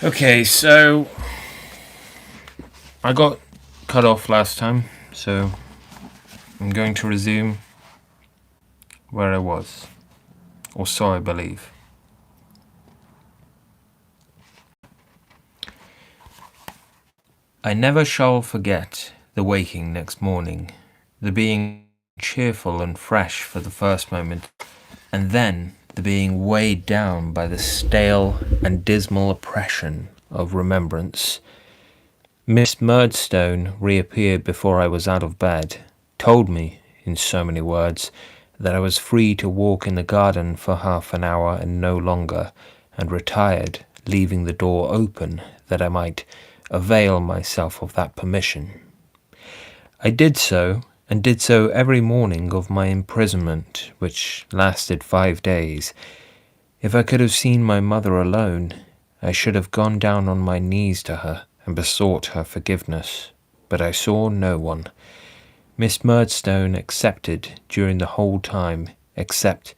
Okay, so I got cut off last time, so I'm going to resume where I was, or so I believe. I never shall forget the waking next morning, the being cheerful and fresh for the first moment, and then the being weighed down by the stale and dismal oppression of remembrance. Miss Murdstone reappeared before I was out of bed, told me, in so many words, that I was free to walk in the garden for half an hour and no longer, and retired, leaving the door open that I might avail myself of that permission. I did so, and did so every morning of my imprisonment, which lasted 5 days. If I could have seen my mother alone, I should have gone down on my knees to her and besought her forgiveness, but I saw no one. Miss Murdstone accepted during the whole time, except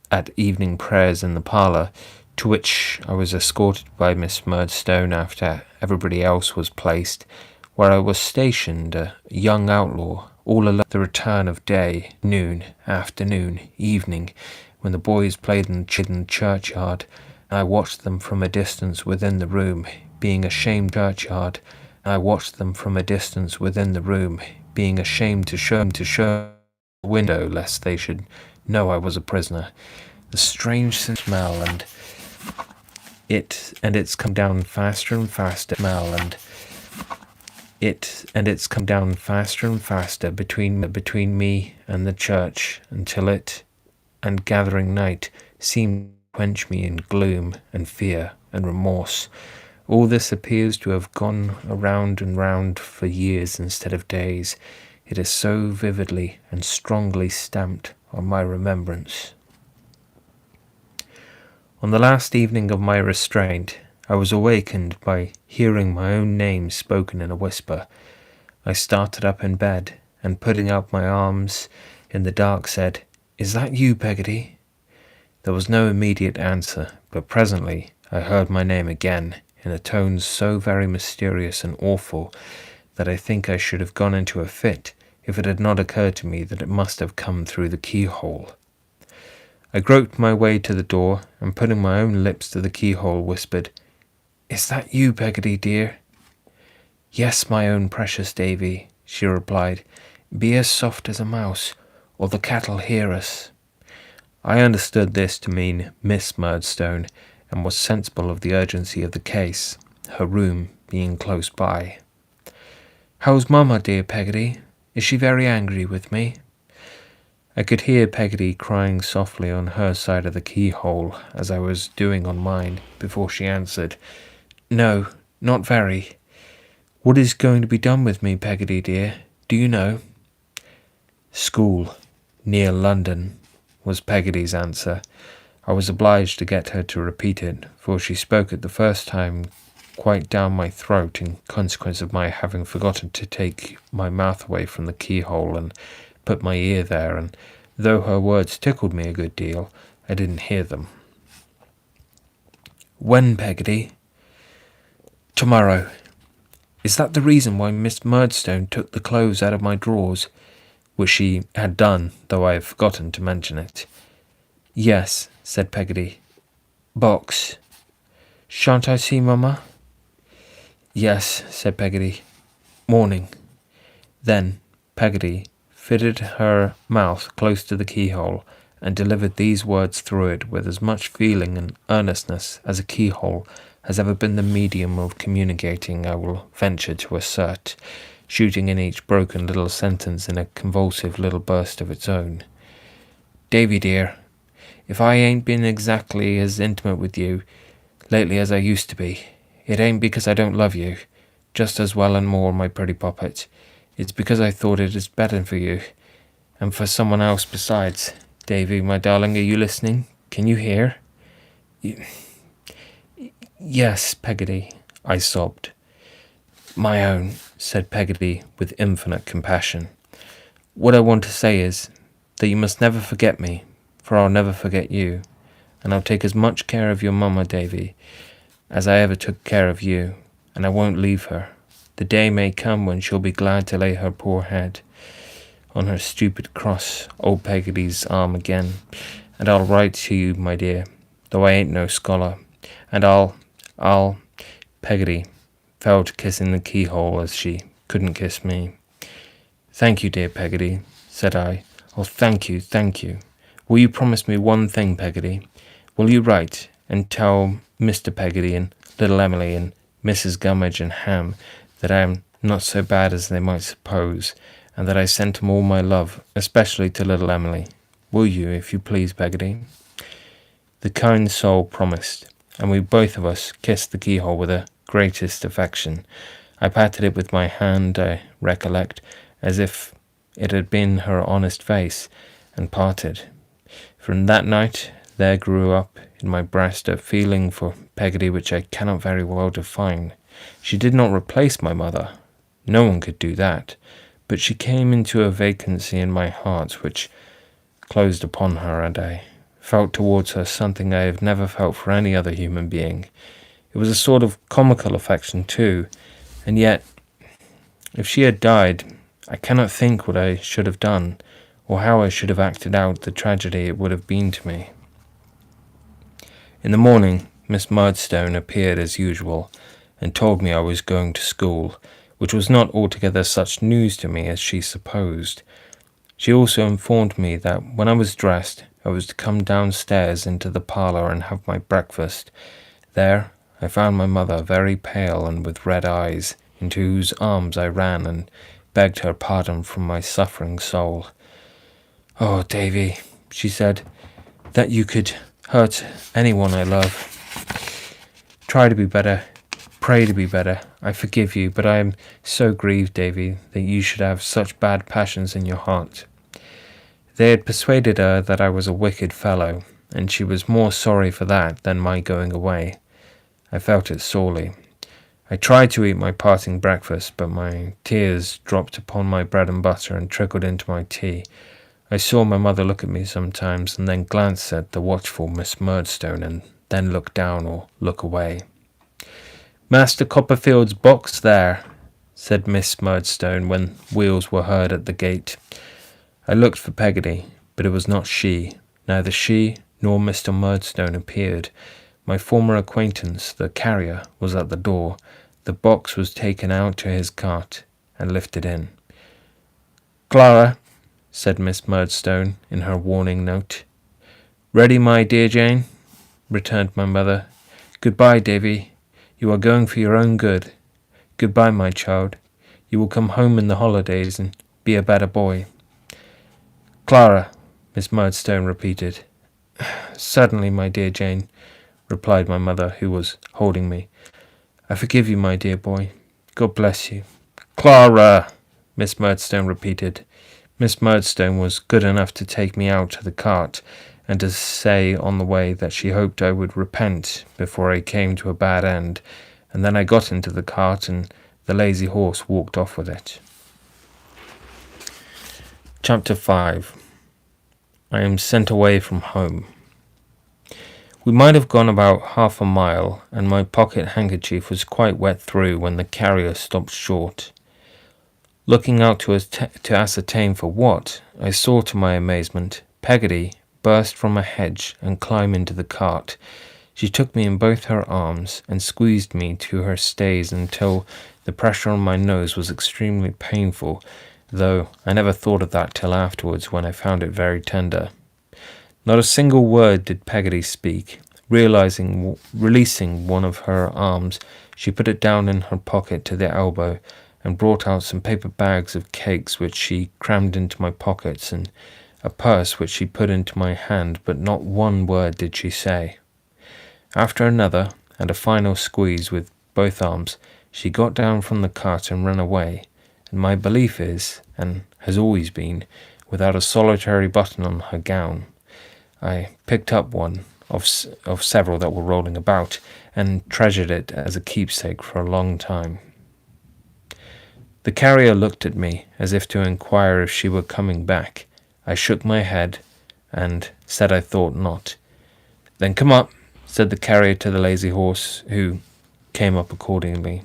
at evening prayers in the parlour, to which I was escorted by Miss Murdstone after everybody else was placed, where I was stationed, a young outlaw, all alone. The return of day, noon, afternoon, evening, when the boys played in the churchyard, I watched them from a distance within the room, being ashamed churchyard. I watched them from a distance within the room, being ashamed to show the window lest they should know I was a prisoner. The strange smell and it's come down faster and faster. Smell and it's come down faster and faster between me and the church until it and gathering night seemed to quench me in gloom and fear and remorse. All this appears to have gone around and round for years instead of days. It is so vividly and strongly stamped on my remembrance. On the last evening of my restraint, I was awakened by hearing my own name spoken in a whisper. I started up in bed, and putting out my arms in the dark said, "Is that you, Peggotty?" There was no immediate answer, but presently I heard my name again, in a tone so very mysterious and awful that I think I should have gone into a fit if it had not occurred to me that it must have come through the keyhole. I groped my way to the door, and putting my own lips to the keyhole, whispered, "Is that you, Peggotty, dear?" "Yes, my own precious Davy," she replied. "Be as soft as a mouse, or the cat'll hear us." I understood this to mean Miss Murdstone, and was sensible of the urgency of the case, her room being close by. "How's Mamma, dear Peggotty? Is she very angry with me?" I could hear Peggotty crying softly on her side of the keyhole, as I was doing on mine, before she answered, "No, not very. What is going to be done with me, Peggotty dear? Do you know?" "School, near London," was Peggotty's answer. I was obliged to get her to repeat it, for she spoke it the first time quite down my throat in consequence of my having forgotten to take my mouth away from the keyhole and put my ear there, and though her words tickled me a good deal, I didn't hear them. "When, Peggotty?" "Tomorrow. Is that the reason why Miss Murdstone took the clothes out of my drawers?" Which she had done, though I have forgotten to mention it. "Yes," said Peggotty. "Box. Shan't I see Mamma?" "Yes," said Peggotty. "Morning." Then Peggotty fitted her mouth close to the keyhole, and delivered these words through it with as much feeling and earnestness as a keyhole has ever been the medium of communicating, I will venture to assert, shooting in each broken little sentence in a convulsive little burst of its own. "Davy dear, if I ain't been exactly as intimate with you lately as I used to be, it ain't because I don't love you just as well and more, my pretty poppet. It's because I thought it is better for you, and for someone else besides. Davy, my darling, are you listening? Can you hear?" "Yes, Peggotty," I sobbed. "My own," said Peggotty with infinite compassion. "What I want to say is that you must never forget me, for I'll never forget you, and I'll take as much care of your mamma, Davy, as I ever took care of you, and I won't leave her. The day may come when she'll be glad to lay her poor head on her stupid cross old Peggy's arm again, and I'll write to you, my dear, though I ain't no scholar, and I'll, Peggotty fell to kissing the keyhole as she couldn't kiss me. Thank you, dear Peggotty, said I. Oh, thank you, thank you. Will you promise me one thing, Peggotty? Will you write and tell Mr. Peggotty and little Emily and Mrs. Gummidge and Ham that I am not so bad as they might suppose, and that I sent 'em all my love, especially to little Emily? Will you, if you please, Peggotty? The kind soul promised, and we both of us kissed the keyhole with the greatest affection. I patted it with my hand, I recollect, as if it had been her honest face, and parted. From that night there grew up in my breast a feeling for Peggotty which I cannot very well define. She did not replace my mother. No one could do that. But she came into a vacancy in my heart which closed upon her, and I felt towards her something I have never felt for any other human being. It was a sort of comical affection too, and yet, if she had died, I cannot think what I should have done, or how I should have acted out the tragedy it would have been to me. In the morning, Miss Murdstone appeared as usual, and told me I was going to school, which was not altogether such news to me as she supposed. She also informed me that when I was dressed, I was to come downstairs into the parlour and have my breakfast. There I found my mother very pale and with red eyes, into whose arms I ran and begged her pardon from my suffering soul. Oh, Davy, she said, that you could hurt anyone I love. Try to be better. Pray to be better. I forgive you, but I am so grieved, Davy, that you should have such bad passions in your heart. They had persuaded her that I was a wicked fellow, and she was more sorry for that than my going away. I felt it sorely. I tried to eat my parting breakfast, but my tears dropped upon my bread and butter and trickled into my tea. I saw my mother look at me sometimes, and then glance at the watchful Miss Murdstone, and then look down or look away. Master Copperfield's box there, said Miss Murdstone when wheels were heard at the gate. I looked for Peggotty, but it was not she. Neither she nor Mr. Murdstone appeared. My former acquaintance, the carrier, was at the door. The box was taken out to his cart and lifted in. Clara, said Miss Murdstone in her warning note. Ready, my dear Jane, returned my mother. Goodbye, Davy. You are going for your own good. Goodbye, my child. You will come home in the holidays and be a better boy. Clara, Miss Murdstone repeated. Certainly, my dear Jane, replied my mother, who was holding me. I forgive you, my dear boy. God bless you. Clara, Miss Murdstone repeated. Miss Murdstone was good enough to take me out to the cart, and to say on the way that she hoped I would repent before I came to a bad end, and then I got into the cart, and the lazy horse walked off with it. Chapter 5. I am sent away from home. We might have gone about half a mile, and my pocket handkerchief was quite wet through when the carrier stopped short. Looking out to ascertain for what, I saw to my amazement Peggotty burst from a hedge and climb into the cart. She took me in both her arms and squeezed me to her stays until the pressure on my nose was extremely painful, though I never thought of that till afterwards when I found it very tender. Not a single word did Peggotty speak. Releasing one of her arms, she put it down in her pocket to the elbow and brought out some paper bags of cakes which she crammed into my pockets, and a purse which she put into my hand, but not one word did she say. After another and a final squeeze with both arms, she got down from the cart and ran away, and my belief is, and has always been, without a solitary button on her gown. I picked up one of several that were rolling about, and treasured it as a keepsake for a long time. The carrier looked at me as if to inquire if she were coming back. I shook my head and said I thought not. "Then come up," said the carrier to the lazy horse, who came up accordingly.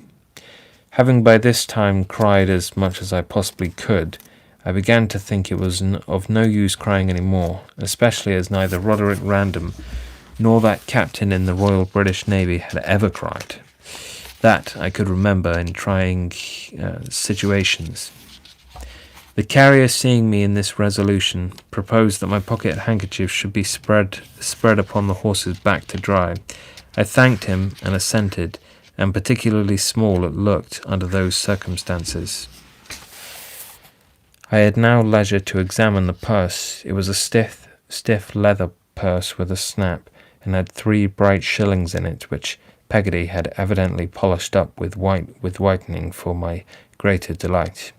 Having by this time cried as much as I possibly could, I began to think it was of no use crying any more, especially as neither Roderick Random nor that captain in the Royal British Navy had ever cried. That I could remember in trying situations. The carrier, seeing me in this resolution, proposed that my pocket handkerchief should be spread upon the horse's back to dry. I thanked him and assented, and particularly small it looked under those circumstances. I had now leisure to examine the purse. It was a stiff leather purse with a snap, and had 3 bright shillings in it, which Peggotty had evidently polished up with whitening for my greater delight.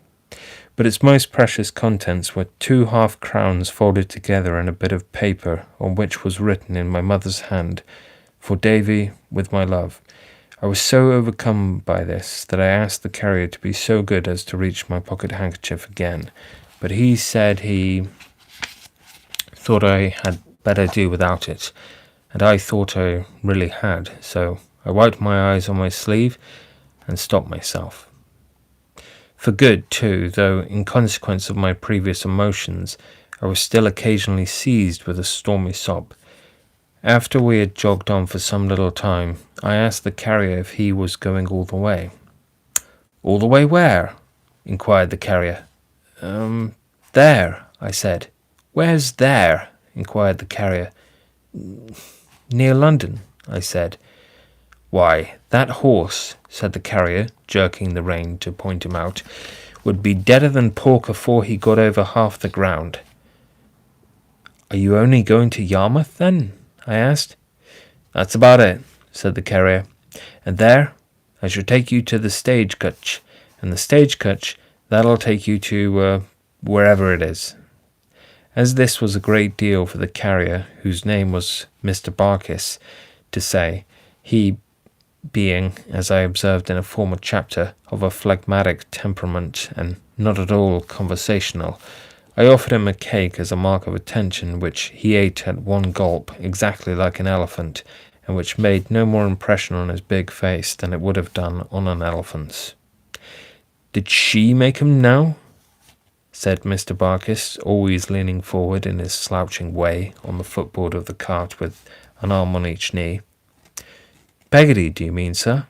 But its most precious contents were 2 half-crowns folded together in a bit of paper, on which was written in my mother's hand, "For Davy, with my love." I was so overcome by this that I asked the carrier to be so good as to reach my pocket handkerchief again, but he said he thought I had better do without it, and I thought I really had, so I wiped my eyes on my sleeve and stopped myself. For good, too, though in consequence of my previous emotions, I was still occasionally seized with a stormy sob. After we had jogged on for some little time, I asked the carrier if he was going all the way. "All the way where?" inquired the carrier. There," I said. "Where's there?" inquired the carrier. "Near London," I said. "Why, that horse," said the carrier, jerking the rein to point him out, "would be deader than pork afore he got over half the ground." "Are you only going to Yarmouth, then?" I asked. "That's about it," said the carrier. "And there I shall take you to the stagecoach, and the stagecoach, that'll take you to wherever it is." As this was a great deal for the carrier, whose name was Mr. Barkis, to say, he being, as I observed in a former chapter, of a phlegmatic temperament and not at all conversational, I offered him a cake as a mark of attention, which he ate at one gulp, exactly like an elephant, and which made no more impression on his big face than it would have done on an elephant's. "Did she make him now?" said Mr. Barkis, always leaning forward in his slouching way on the footboard of the cart with an arm on each knee. "Peggotty, do you mean, sir?"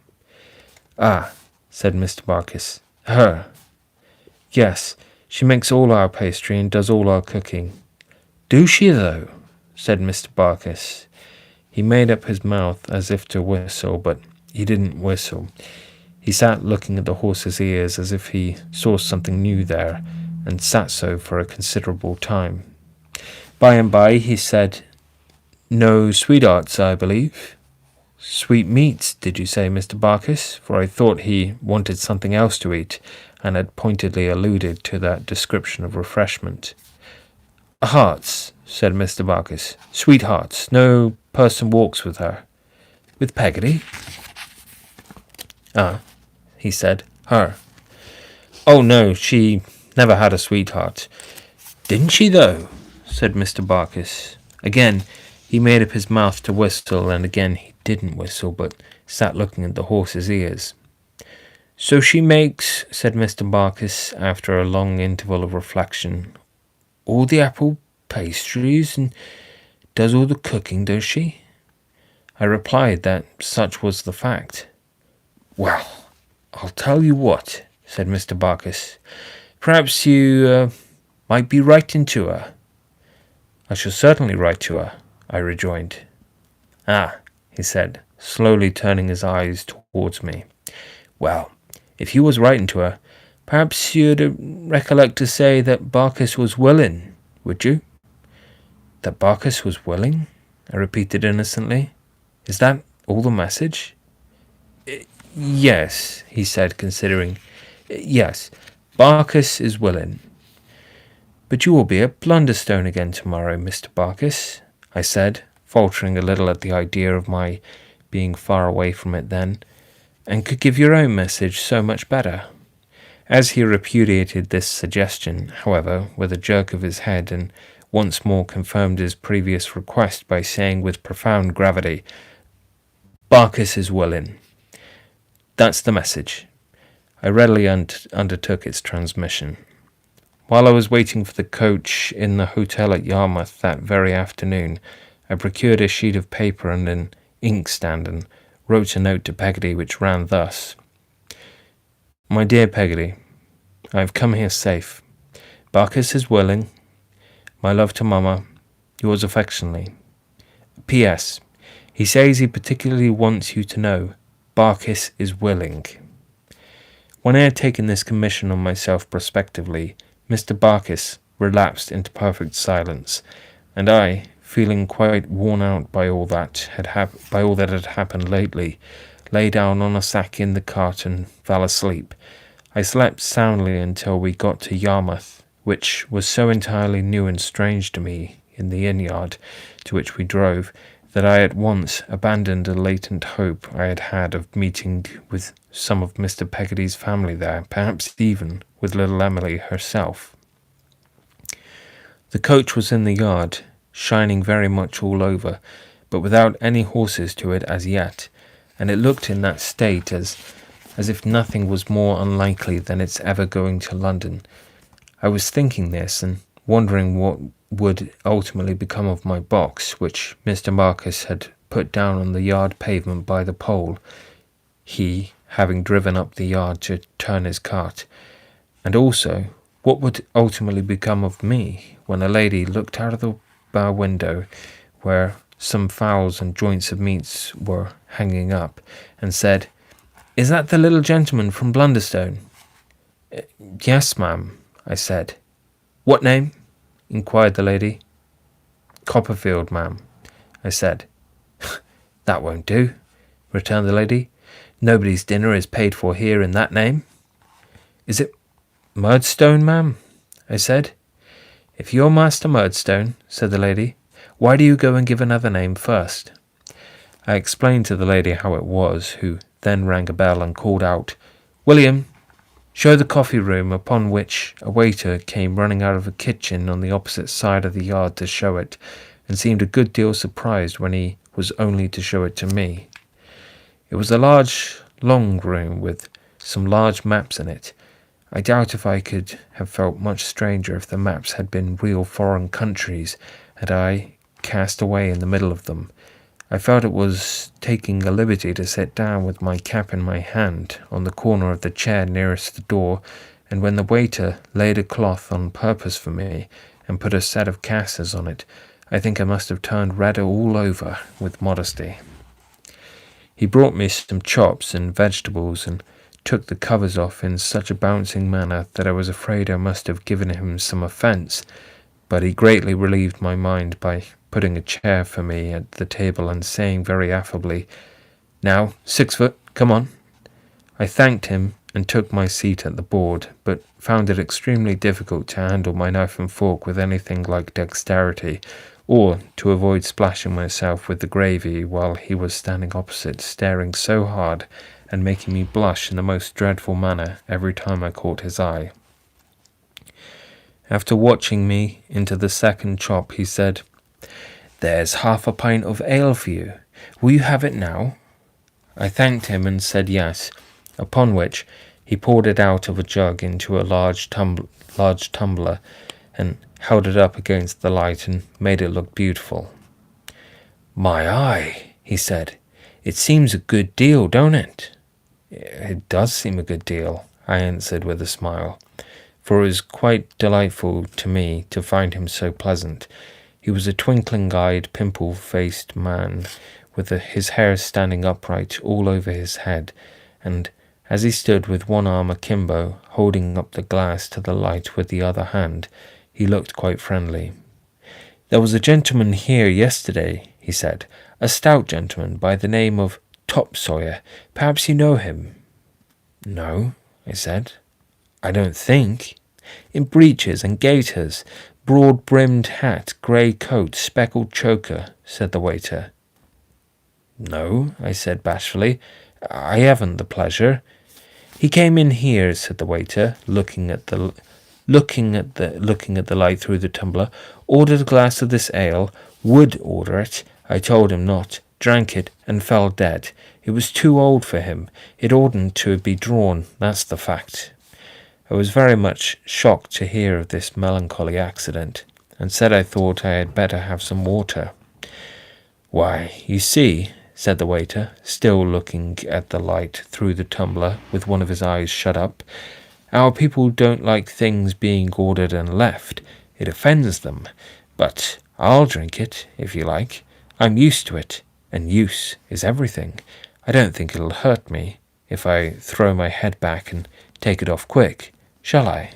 "Ah," said Mr. Barkis. "Her." "Yes, she makes all our pastry and does all our cooking." "Do she, though?" said Mr. Barkis. He made up his mouth as if to whistle, but he didn't whistle. He sat looking at the horse's ears as if he saw something new there, and sat so for a considerable time. By and by he said, "No sweethearts, I believe." "Sweetmeats, did you say, Mr. Barkis?" For I thought he wanted something else to eat, and had pointedly alluded to that description of refreshment. "Hearts," said Mr. Barkis. "Sweethearts. No person walks with her." "With Peggotty?" "Ah," he said. "Her." "Oh, no, she never had a sweetheart." "Didn't she, though?" said Mr. Barkis. Again he made up his mouth to whistle, and again he didn't whistle, but sat looking at the horse's ears. "So she makes," said Mr. Barkis, after a long interval of reflection, "all the apple pastries, and does all the cooking, does she?" I replied that such was the fact. "Well, I'll tell you what," said Mr. Barkis. "Perhaps you might be writing to her." "I shall certainly write to her," I rejoined. "Ah," he said, slowly turning his eyes towards me. "Well, if you was writing to her, perhaps you'd recollect to say that Barkis was willing, would you?" "That Barkis was willing?" I repeated innocently. "Is that all the message?" "Yes," he said, considering. "Yes, Barkis is willing." "But you will be at Blunderstone again tomorrow, Mr. Barkis," I said, faltering a little at the idea of my being far away from it then, "and could give your own message so much better." As he repudiated this suggestion, however, with a jerk of his head, and once more confirmed his previous request by saying with profound gravity, "Barkis is willing. That's the message." I readily undertook its transmission. While I was waiting for the coach in the hotel at Yarmouth that very afternoon, I procured a sheet of paper and an inkstand and wrote a note to Peggotty which ran thus: "My dear Peggotty, I have come here safe. Barkis is willing. My love to Mama. Yours affectionately. P.S. He says he particularly wants you to know Barkis is willing." When I had taken this commission on myself prospectively, Mr. Barkis relapsed into perfect silence, and I, feeling quite worn out by all that had happened lately, lay down on a sack in the cart and fell asleep. I slept soundly until we got to Yarmouth, which was so entirely new and strange to me in the inn-yard to which we drove, that I at once abandoned a latent hope I had had of meeting with some of Mr. Peggotty's family there, perhaps even with little Emily herself. The coach was in the yard, shining very much all over, but without any horses to it as yet, and it looked in that state as if nothing was more unlikely than its ever going to London. I was thinking this, and wondering what would ultimately become of my box, which Mr. Marcus had put down on the yard pavement by the pole, he having driven up the yard to turn his cart, and also what would ultimately become of me when a lady looked out of the bow window, where some fowls and joints of meats were hanging up, and said, "Is that the little gentleman from Blunderstone?" "Yes, ma'am," I said. "What name?" inquired the lady. "Copperfield, ma'am," I said. "That won't do," returned the lady. "Nobody's dinner is paid for here in that name." "Is it Murdstone, ma'am?" I said. "If you're Master Murdstone," said the lady, "why do you go and give another name first?" I explained to the lady how it was, who then rang a bell and called out, "William, show the coffee room," upon which a waiter came running out of a kitchen on the opposite side of the yard to show it, and seemed a good deal surprised when he was only to show it to me. It was a large, long room with some large maps in it. I doubt if I could have felt much stranger if the maps had been real foreign countries, and I cast away in the middle of them. I felt it was taking a liberty to sit down with my cap in my hand on the corner of the chair nearest the door, and when the waiter laid a cloth on purpose for me and put a set of casters on it, I think I must have turned redder all over with modesty. He brought me some chops and vegetables and took the covers off in such a bouncing manner that I was afraid I must have given him some offence, but he greatly relieved my mind by putting a chair for me at the table and saying very affably, "Now, 6 foot, come on." I thanked him and took my seat at the board, but found it extremely difficult to handle my knife and fork with anything like dexterity, or to avoid splashing myself with the gravy while he was standing opposite, staring so hard and making me blush in the most dreadful manner every time I caught his eye. After watching me into the second chop, he said, "There's half a pint of ale for you. Will you have it now?" I thanked him and said yes, upon which he poured it out of a jug into a large tumbler and held it up against the light and made it look beautiful. "My eye," he said, "it seems a good deal, don't it?" "It does seem a good deal," I answered with a smile, for it was quite delightful to me to find him so pleasant. He was a twinkling-eyed, pimple-faced man, with his hair standing upright all over his head, and as he stood with one arm akimbo, holding up the glass to the light with the other hand, he looked quite friendly. "There was a gentleman here yesterday," he said, "a stout gentleman by the name of Topsawyer. Perhaps you know him?" "No," I said. "I don't think." "In breeches and gaiters, broad-brimmed hat, grey coat, speckled choker," said the waiter. "No," I said bashfully, "I haven't the pleasure." "He came in here," said the waiter, looking at the looking at the light through the tumbler. Ordered a glass of this ale. Would order it. I told him not. Drank it and fell dead. It was too old for him. It oughtn't to be drawn, that's the fact. I was very much shocked to hear of this melancholy accident, and said I thought I had better have some water. Why, you see, said the waiter, still looking at the light through the tumbler with one of his eyes shut up, our people don't like things being ordered and left. It offends them. But I'll drink it, if you like. I'm used to it, and use is everything. I don't think it'll hurt me if I throw my head back and take it off quick, shall I?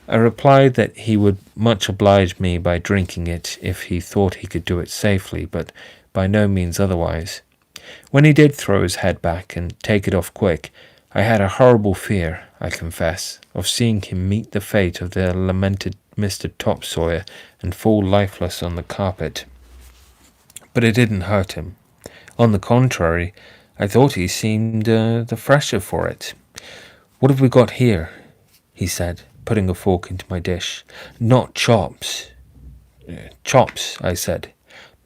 I replied that he would much oblige me by drinking it if he thought he could do it safely, but by no means otherwise. When he did throw his head back and take it off quick, I had a horrible fear, I confess, of seeing him meet the fate of the lamented Mr. Topsawyer and fall lifeless on the carpet. But it didn't hurt him. On the contrary, I thought he seemed the fresher for it. What have we got here? He said, putting a fork into my dish. Not chops. Chops, I said.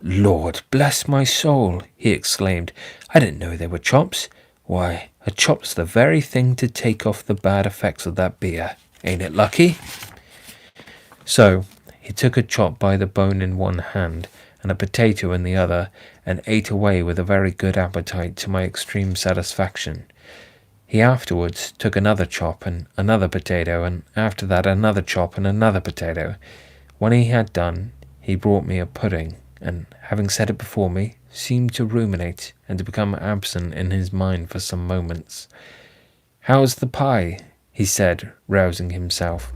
Lord bless my soul, he exclaimed. I didn't know they were chops. Why, a chop's the very thing to take off the bad effects of that beer. Ain't it lucky? So he took a chop by the bone in one hand and a potato in the other, and ate away with a very good appetite to my extreme satisfaction. He afterwards took another chop and another potato, and after that another chop and another potato. When he had done, he brought me a pudding, and, having set it before me, seemed to ruminate and to become absent in his mind for some moments. How's the pie? He said, rousing himself.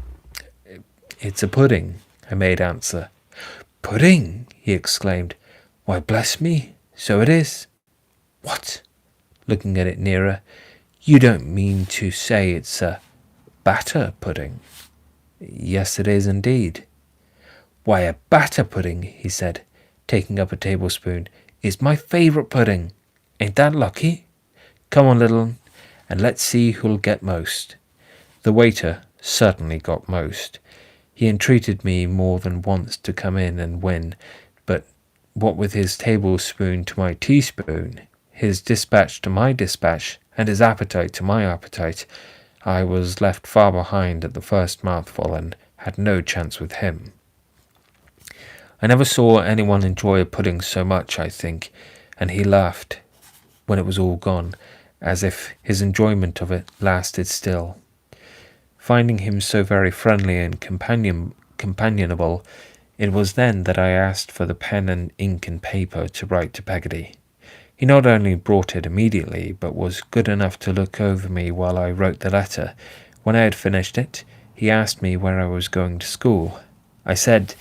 It's a pudding, I made answer. Pudding? He exclaimed. Why, bless me, so it is. What? Looking at it nearer. You don't mean to say it's a batter pudding? Yes, it is indeed. Why, a batter pudding, he said, taking up a tablespoon, is my favourite pudding. Ain't that lucky? Come on, little un, and let's see who'll get most. The waiter certainly got most. He entreated me more than once to come in and win, but what with his tablespoon to my teaspoon, his dispatch to my dispatch, and his appetite to my appetite, I was left far behind at the first mouthful and had no chance with him. I never saw anyone enjoy a pudding so much, I think, and he laughed when it was all gone, as if his enjoyment of it lasted still. Finding him so very friendly and companionable, it was then that I asked for the pen and ink and paper to write to Peggotty. He not only brought it immediately, but was good enough to look over me while I wrote the letter. When I had finished it, he asked me where I was going to school. I said,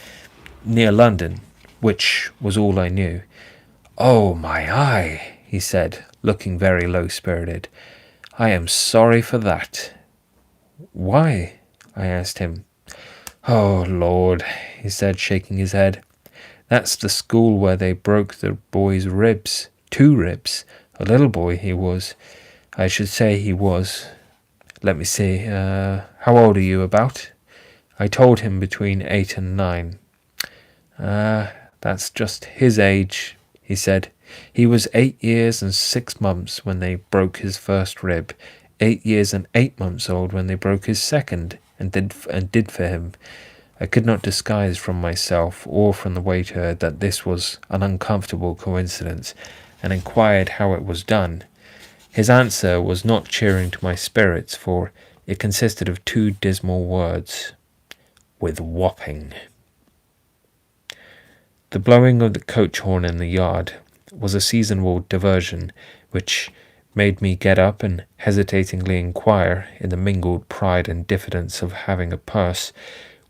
near London, which was all I knew. Oh, my eye, he said, looking very low-spirited. I am sorry for that. Why? I asked him. Oh, Lord, he said, shaking his head. That's the school where they broke the boy's ribs. 2 ribs. A little boy he was. I should say he was. Let me see. How old are you, about? I told him between 8 and 9. That's just his age, he said. He was 8 years and 6 months when they broke his first rib, 8 years and 8 months old when they broke his second, and did for him. I could not disguise from myself or from the waiter that this was an uncomfortable coincidence, and inquired how it was done. His answer was not cheering to my spirits, for it consisted of 2 dismal words. With whopping. The blowing of the coach horn in the yard was a seasonable diversion, which made me get up and hesitatingly inquire, in the mingled pride and diffidence of having a purse,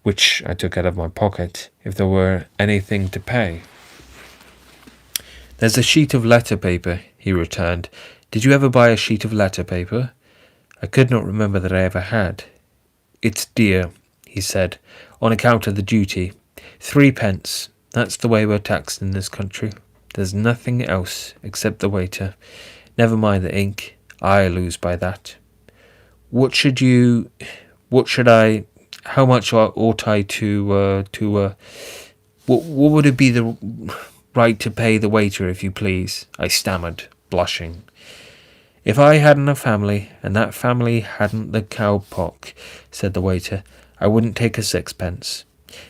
which I took out of my pocket, if there were anything to pay. There's a sheet of letter paper, he returned. Did you ever buy a sheet of letter paper? I could not remember that I ever had. It's dear, he said, on account of the duty. 3 pence. That's the way we're taxed in this country. There's nothing else except the waiter. Never mind the ink. I lose by that. What should I How much ought I to what would it be the right to pay the waiter, if you please? I stammered, blushing. If I hadn't a family, and that family hadn't the cowpox, said the waiter, I wouldn't take a sixpence.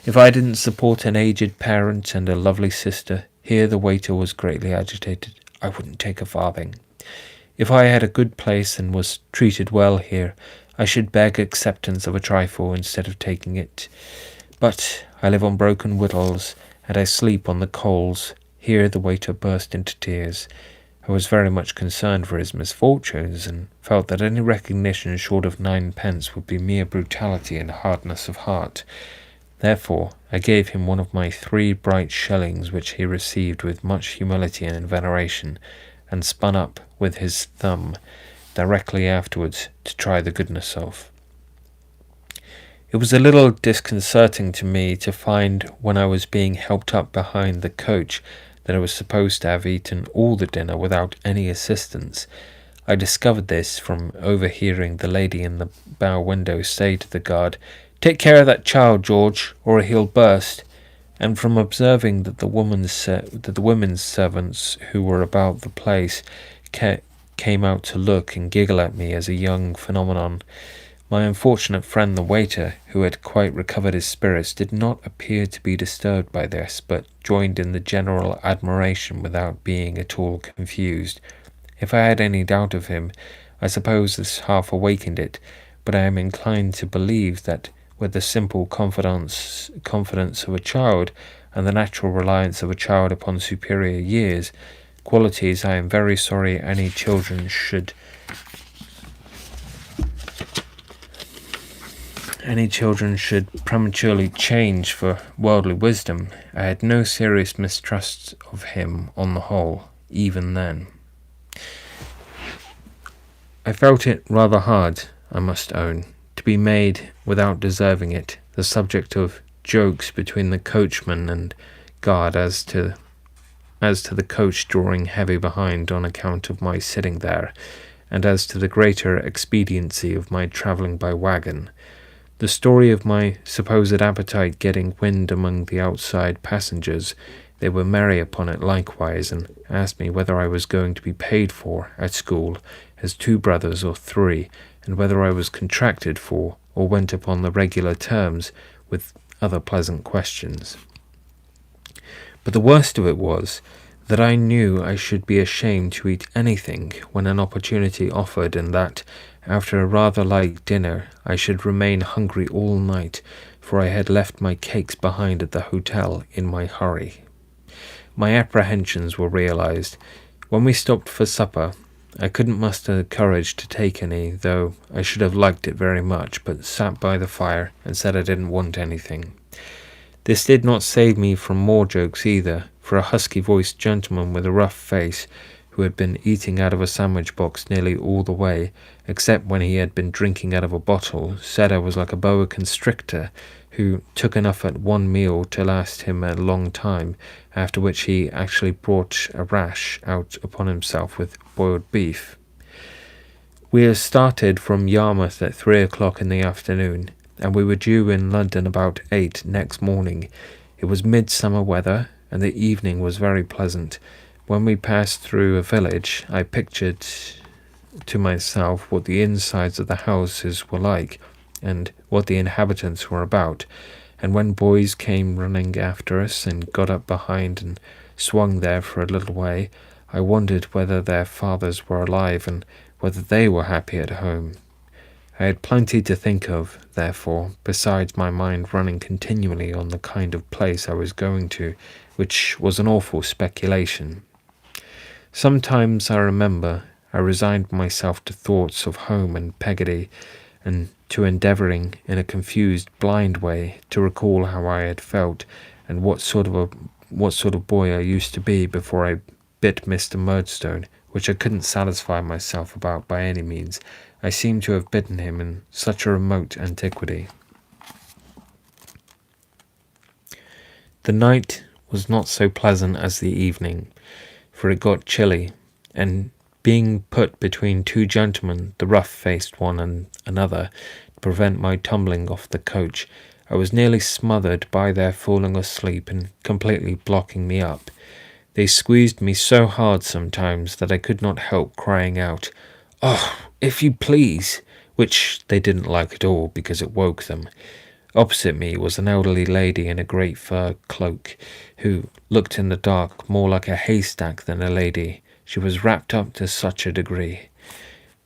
If I didn't support an aged parent and a lovely sister, here the waiter was greatly agitated, I wouldn't take a farthing. If I had a good place and was treated well here, I should beg acceptance of a trifle instead of taking it. But I live on broken victuals, and I sleep on the coals. Here the waiter burst into tears. I was very much concerned for his misfortunes, and felt that any recognition short of 9 pence would be mere brutality and hardness of heart. Therefore I gave him one of my 3 bright shillings, which he received with much humility and veneration, and spun up with his thumb directly afterwards to try the goodness of. It was a little disconcerting to me to find, when I was being helped up behind the coach, that I was supposed to have eaten all the dinner without any assistance. I discovered this from overhearing the lady in the bow window say to the guard, "Take care of that child, George, or he'll burst," and from observing that the women's servants who were about the place came out to look and giggle at me as a young phenomenon. My unfortunate friend the waiter, who had quite recovered his spirits, did not appear to be disturbed by this, but joined in the general admiration without being at all confused. If I had any doubt of him, I suppose this half awakened it, but I am inclined to believe that with the simple confidence of a child, and the natural reliance of a child upon superior years, qualities I am very sorry any children should prematurely change for worldly wisdom, I had no serious mistrust of him on the whole, even then. I felt it rather hard, I must own, to be made, without deserving it, the subject of jokes between the coachman and guard as to the coach drawing heavy behind on account of my sitting there, and as to the greater expediency of my travelling by wagon. The story of my supposed appetite getting wind among the outside passengers, they were merry upon it likewise, and asked me whether I was going to be paid for at school as 2 brothers or 3, and whether I was contracted for, or went upon the regular terms, with other pleasant questions. But the worst of it was that I knew I should be ashamed to eat anything when an opportunity offered, and that, after a rather light dinner, I should remain hungry all night, for I had left my cakes behind at the hotel in my hurry. My apprehensions were realized. When we stopped for supper, I couldn't muster courage to take any, though I should have liked it very much, but sat by the fire and said I didn't want anything. This did not save me from more jokes either, for a husky-voiced gentleman with a rough face, who had been eating out of a sandwich box nearly all the way, except when he had been drinking out of a bottle, said I was like a boa constrictor, who took enough at one meal to last him a long time, after which he actually brought a rash out upon himself with boiled beef. We started from Yarmouth at 3 o'clock in the afternoon, and we were due in London about 8 next morning. It was midsummer weather, and the evening was very pleasant. When we passed through a village, I pictured to myself what the insides of the houses were like, and what the inhabitants were about, and when boys came running after us and got up behind and swung there for a little way, I wondered whether their fathers were alive and whether they were happy at home. I had plenty to think of, therefore, besides my mind running continually on the kind of place I was going to, which was an awful speculation. Sometimes, I remember, I resigned myself to thoughts of home and Peggotty, and to endeavouring, in a confused, blind way, to recall how I had felt, and what sort of boy I used to be before I bit Mr. Murdstone, which I couldn't satisfy myself about by any means. I seemed to have bitten him in such a remote antiquity. The night was not so pleasant as the evening, for it got chilly, and being put between 2 gentlemen, the rough-faced one and another, prevent my tumbling off the coach. I was nearly smothered by their falling asleep and completely blocking me up. They squeezed me so hard sometimes that I could not help crying out, "Oh, if you please," which they didn't like at all because it woke them. Opposite me was an elderly lady in a great fur cloak, who looked in the dark more like a haystack than a lady. She was wrapped up to such a degree.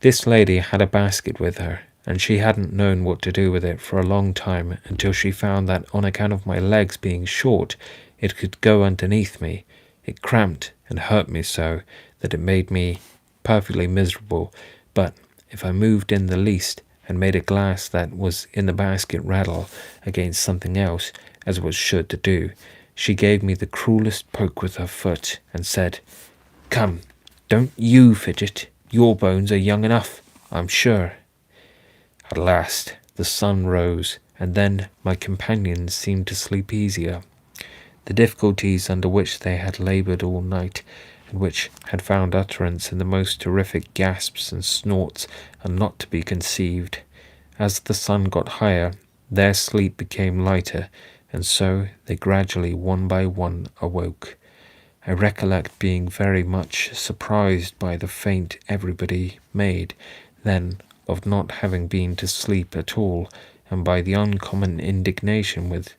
This lady had a basket with her, and she hadn't known what to do with it for a long time until she found that on account of my legs being short, it could go underneath me. It cramped and hurt me so that it made me perfectly miserable, but if I moved in the least and made a glass that was in the basket rattle against something else, as it was sure to do, she gave me the cruelest poke with her foot and said, "Come, don't you fidget. Your bones are young enough, I'm sure." At last the sun rose, and then my companions seemed to sleep easier. The difficulties under which they had laboured all night, and which had found utterance in the most terrific gasps and snorts, are not to be conceived. As the sun got higher, their sleep became lighter, and so they gradually one by one awoke. I recollect being very much surprised by the feint everybody made, then of not having been to sleep at all, and by the uncommon indignation with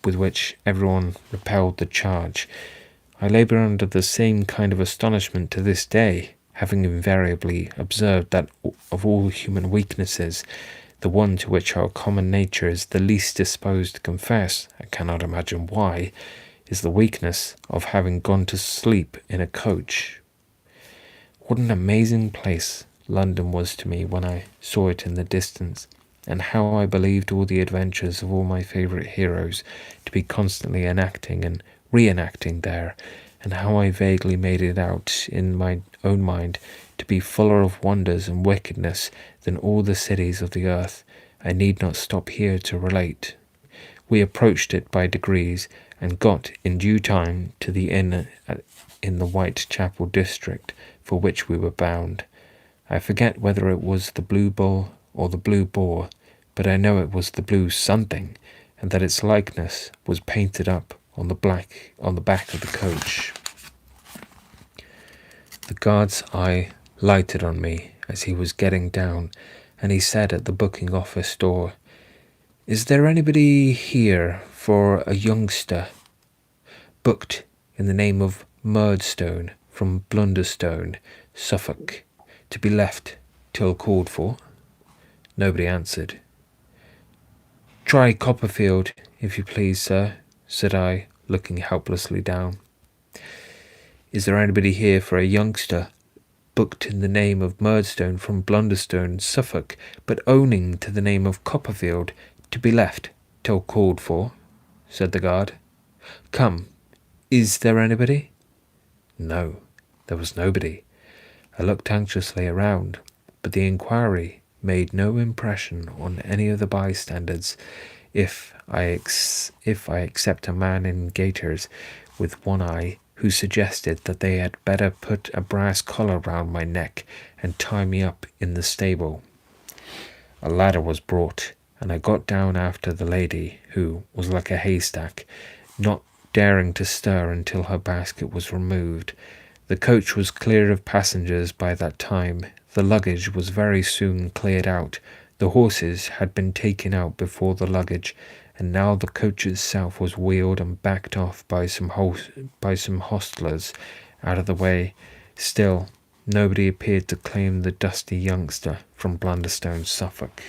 which everyone repelled the charge. I labour under the same kind of astonishment to this day, having invariably observed that of all human weaknesses, the one to which our common nature is the least disposed to confess, I cannot imagine why, is the weakness of having gone to sleep in a coach. What an amazing place London was to me when I saw it in the distance, and how I believed all the adventures of all my favourite heroes to be constantly enacting and reenacting there, and how I vaguely made it out in my own mind to be fuller of wonders and wickedness than all the cities of the earth. I need not stop here to relate. We approached it by degrees, and got in due time to the inn in the Whitechapel district for which we were bound. I forget whether it was the Blue Bull or the Blue Boar, but I know it was the Blue Something, and that its likeness was painted up on the back of the coach. The guard's eye lighted on me as he was getting down, and he said at the booking office door, "Is there anybody here for a youngster booked in the name of Murdstone from Blunderstone, Suffolk, to be left till called for?" Nobody answered. "Try Copperfield, if you please, sir," said I, looking helplessly down. "Is there anybody here for a youngster booked in the name of Murdstone from Blunderstone, Suffolk, but owning to the name of Copperfield, to be left till called for?" said the guard. "Come, is there anybody?" No, there was nobody. I looked anxiously around, but the inquiry made no impression on any of the bystanders, if I except a man in gaiters with one eye, who suggested that they had better put a brass collar round my neck and tie me up in the stable. A ladder was brought, and I got down after the lady, who was like a haystack, not daring to stir until her basket was removed. The coach was clear of passengers by that time. The luggage was very soon cleared out. The horses had been taken out before the luggage, and now the coach itself was wheeled and backed off by some hostlers out of the way. Still, nobody appeared to claim the dusty youngster from Blunderstone, Suffolk.